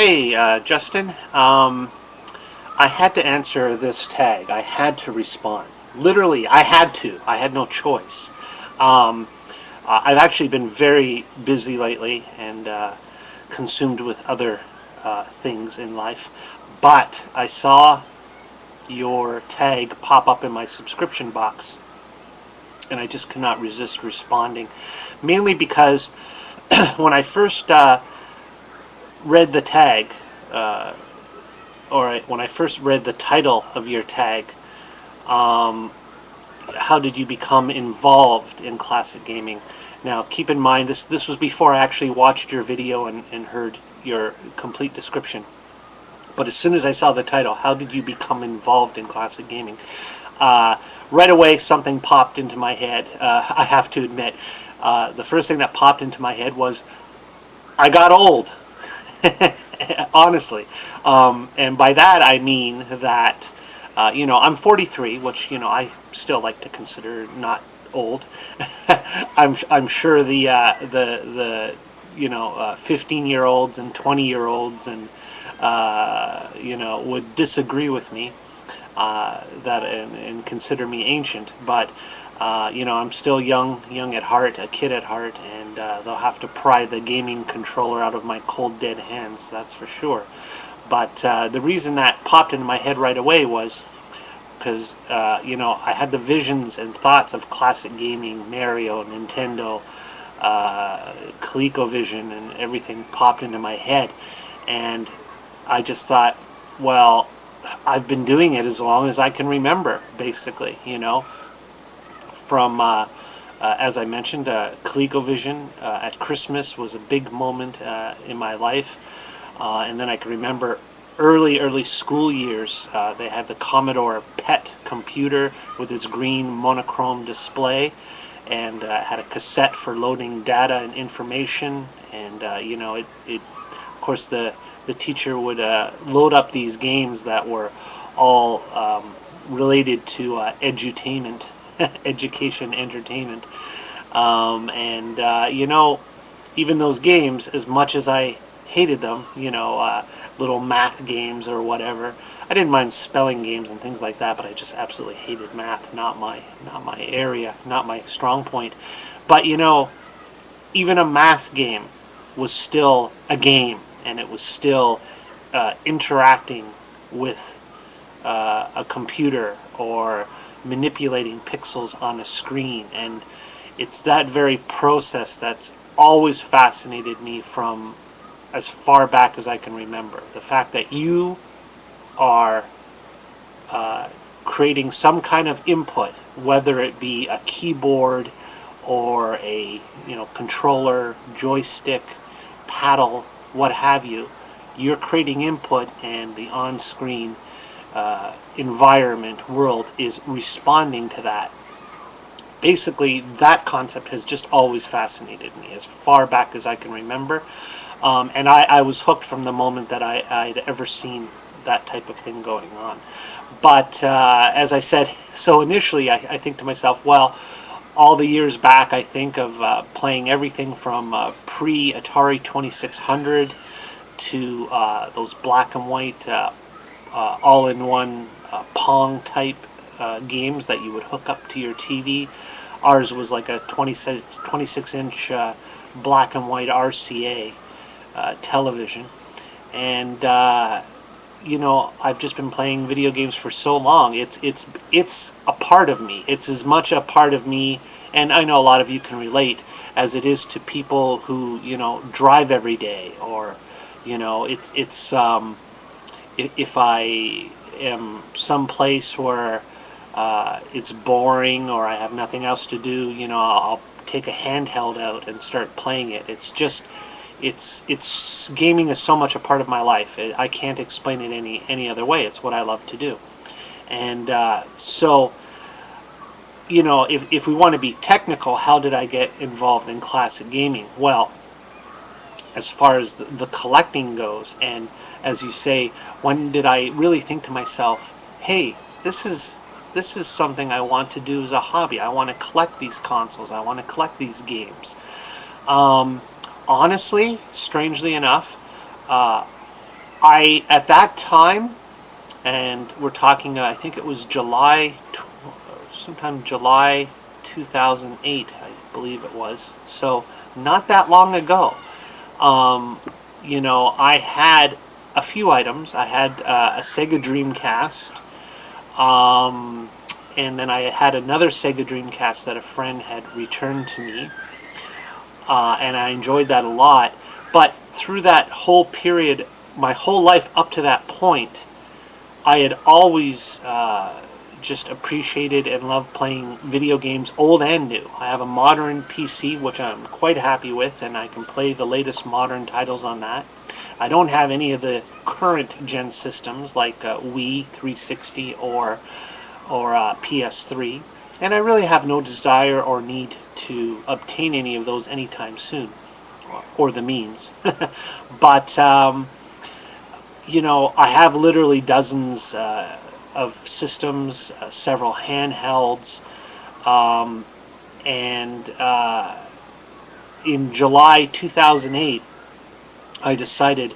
Hey, Justin. I had to answer this tag. I had to respond. Literally, I had to. I had no choice. Um, I've actually been very busy lately and consumed with other things in life. But I saw your tag pop up in my subscription box, and I just could not resist responding. Mainly because when I first read the tag, uh, or when I first read the title of your tag, um, how did you become involved in classic gaming? Now, keep in mind, this was before I actually watched your video and heard your complete description. But as soon as I saw the title, how did you become involved in classic gaming? Uh, right away, something popped into my head. I have to admit, the first thing that popped into my head was, I got old. Honestly. And by that I mean that, I'm 43, which, I still like to consider not old. I'm sure the 15-year-olds and 20-year-olds and would disagree with me, that and consider me ancient, but I'm still young at heart, a kid at heart, and they'll have to pry the gaming controller out of my cold, dead hands, that's for sure. But the reason that popped into my head right away was because, I had the visions and thoughts of classic gaming, Mario, Nintendo, ColecoVision, and everything popped into my head. And I just thought, well, I've been doing it as long as I can remember, basically, from, as I mentioned, ColecoVision at Christmas was a big moment in my life. And then I can remember early school years. They had the Commodore PET computer with its green monochrome display, and had a cassette for loading data and information. And of course, the teacher would load up these games that were all related to edutainment, education, entertainment, and even those games, as much as I hated them, little math games or whatever. I didn't mind spelling games and things like that, but I just absolutely hated math. Not my area, not my strong point. But even a math game was still a game, and it was still interacting with a computer or manipulating pixels on a screen. And it's that very process that's always fascinated me from as far back as I can remember. The fact that you are creating some kind of input, whether it be a keyboard or a controller, joystick, paddle, what have you, you're creating input, and the on-screen environment world is responding to that. Basically, that concept has just always fascinated me as far back as I can remember. And I was hooked from the moment that I'd ever seen that type of thing going on. But as I said, so initially I think to myself, well, all the years back I think of playing everything from pre-Atari 2600 to those black and white all-in-one Pong type games that you would hook up to your TV. Ours was like a 26-inch black and white RCA television, and I've just been playing video games for so long. It's a part of me. It's as much a part of me, and I know a lot of you can relate, as it is to people who drive every day, or if I am someplace where it's boring or I have nothing else to do, I'll take a handheld out and start playing it. It's gaming is so much a part of my life. I can't explain it any other way. It's what I love to do. And so if we want to be technical, how did I get involved in classic gaming? Well, as far as the collecting goes, and as you say, when did I really think to myself, hey, this is something I want to do as a hobby. I want to collect these consoles. I want to collect these games. Honestly, strangely enough, at that time, and we're talking, I think it was sometime July 2008, I believe it was. So not that long ago. I had a few items. I had a Sega Dreamcast, and then I had another Sega Dreamcast that a friend had returned to me, and I enjoyed that a lot. But through that whole period, my whole life up to that point, I had always just appreciated and loved playing video games, old and new. I have a modern PC, which I'm quite happy with, and I can play the latest modern titles on that. I don't have any of the current gen systems like Wii 360 or PS3, and I really have no desire or need to obtain any of those anytime soon, or the means. But I have literally dozens of systems, several handhelds, and in July 2008, I decided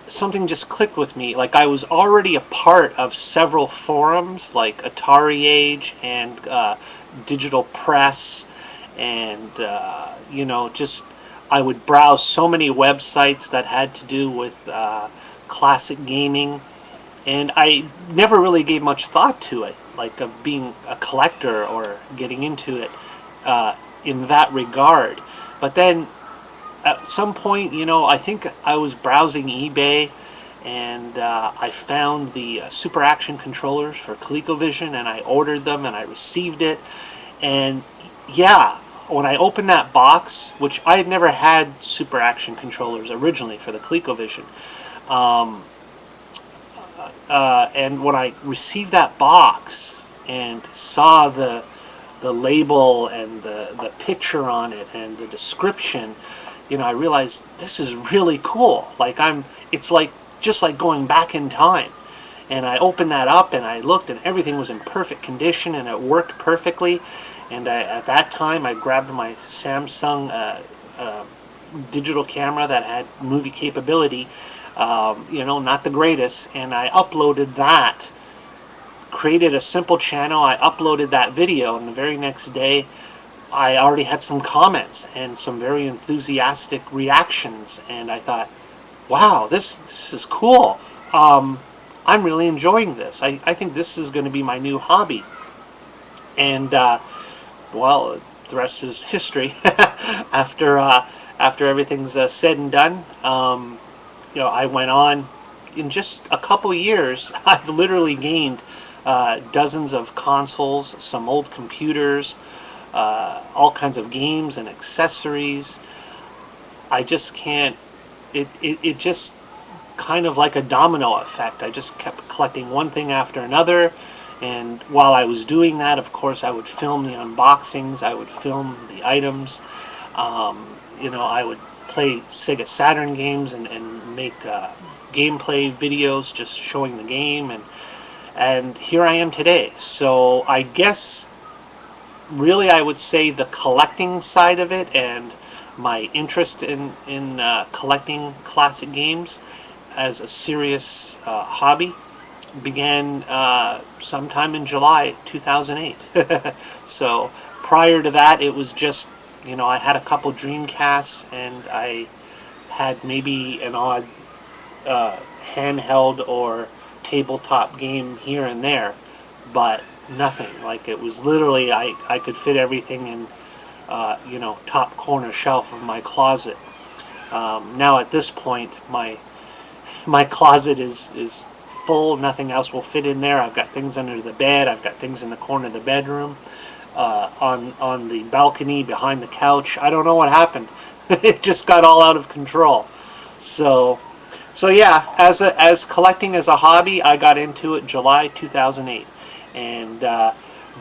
something just clicked with me. Like, I was already a part of several forums, like Atari Age and Digital Press, and just I would browse so many websites that had to do with classic gaming, and I never really gave much thought to it, like of being a collector or getting into it in that regard. But then at some point, I think I was browsing eBay, and I found the Super Action controllers for ColecoVision, and I ordered them, and I received it. And yeah, when I opened that box, which I had never had Super Action controllers originally for the ColecoVision, and when I received that box and saw the label and the picture on it and the description, I realized this is really cool. It's like just like going back in time. And I opened that up and I looked, and everything was in perfect condition and it worked perfectly. And at that time, I grabbed my Samsung digital camera that had movie capability, not the greatest, and I uploaded that, created a simple channel, I uploaded that video, and the very next day I already had some comments and some very enthusiastic reactions, and I thought, wow, this is cool. I'm really enjoying this. I think this is going to be my new hobby. And well, the rest is history. After everything's said and done, I went on. In just a couple years, I've literally gained dozens of consoles, some old computers, all kinds of games and accessories. I just can't. It just kind of like a domino effect. I just kept collecting one thing after another. And while I was doing that, of course, I would film the unboxings, I would film the items, I would play Sega Saturn games and make gameplay videos just showing the game, and here I am today. So I guess really I would say the collecting side of it and my interest in collecting classic games as a serious hobby began sometime in July 2008. So prior to that, it was just, I had a couple Dreamcasts, and I had maybe an odd handheld or tabletop game here and there, but nothing. Like, it was literally, I could fit everything in, top corner shelf of my closet. Now at this point, my closet is full. Nothing else will fit in there. I've got things under the bed. I've got things in the corner of the bedroom, on the balcony, behind the couch. I don't know what happened. It just got all out of control. So yeah, as collecting as a hobby, I got into it July 2008, and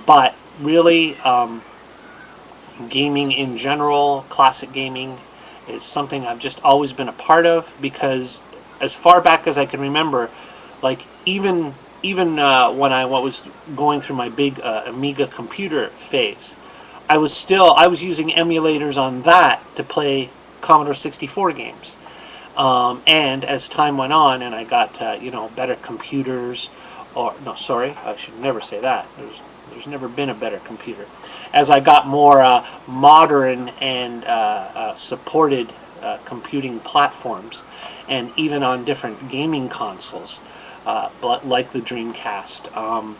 but really, gaming in general, classic gaming, is something I've just always been a part of, because as far back as I can remember, like even when I was going through my big Amiga computer phase, I was using emulators on that to play Commodore 64 games. And as time went on and I got, you know, better computers, or no, sorry, I should never say that. There's never been a better computer. As I got more modern and supported computing platforms, and even on different gaming consoles, like the Dreamcast,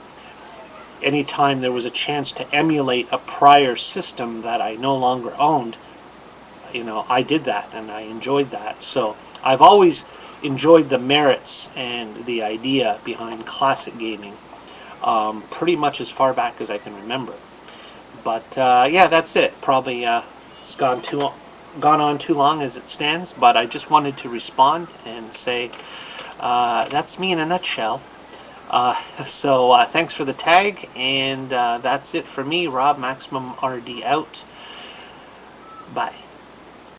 anytime there was a chance to emulate a prior system that I no longer owned, you know, I did that and I enjoyed that. So I've always enjoyed the merits and the idea behind classic gaming, pretty much as far back as I can remember. But yeah, that's it. Probably it's gone on too long as it stands. But I just wanted to respond and say that's me in a nutshell. So thanks for the tag, and that's it for me. Rob, MaximumRD out. Bye.